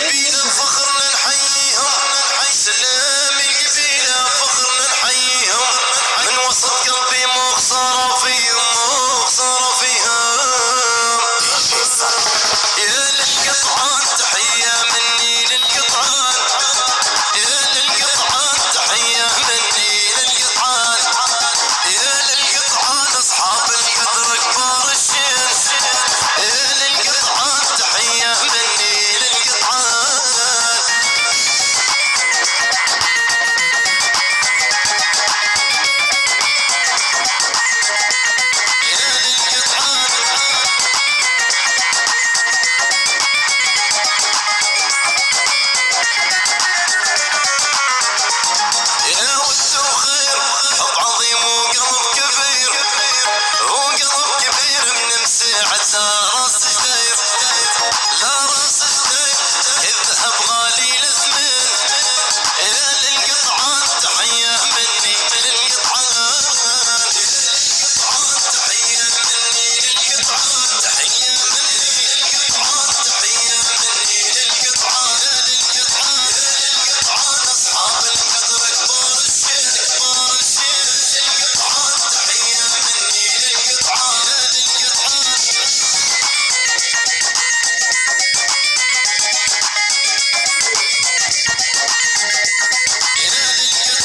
القبيلة فخرنا نحييهم، سلام القبيلة فخرنا نحييهم، من وسط قلبي مو خسارة فيهم، مو خسارة فيهم. يا للقطعان تحية مني للقطعان، يا للقطعان تحية مني للقطعان، يا للقطعان أصحاب القدر كبار الشين، يا للقطعان تحية مني للقطعان. يا ود وخير حب عظيم وقلب كبير، وقلب كبير من مساعد لا راس جدير، لا راس جدير الذهب غالي لثمين، يا للقطعان تحية مني للقطعان، تحية مني للقطعان، تحية مني للقطعان، تحية مني للقطعان، يا للقطعان، للقطعان أصحاب القدر كبار الشين، كبار الشين، للقطعان تحية مني للقطعان، يا للقطعان.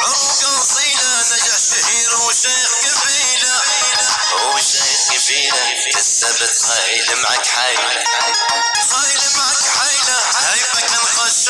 عروق أصيلة نجح شهير وشيخ قبيلة، وشيخ قبيلة كسبت خايل معك حيلة، خايل معك حيلة، هيبك نخش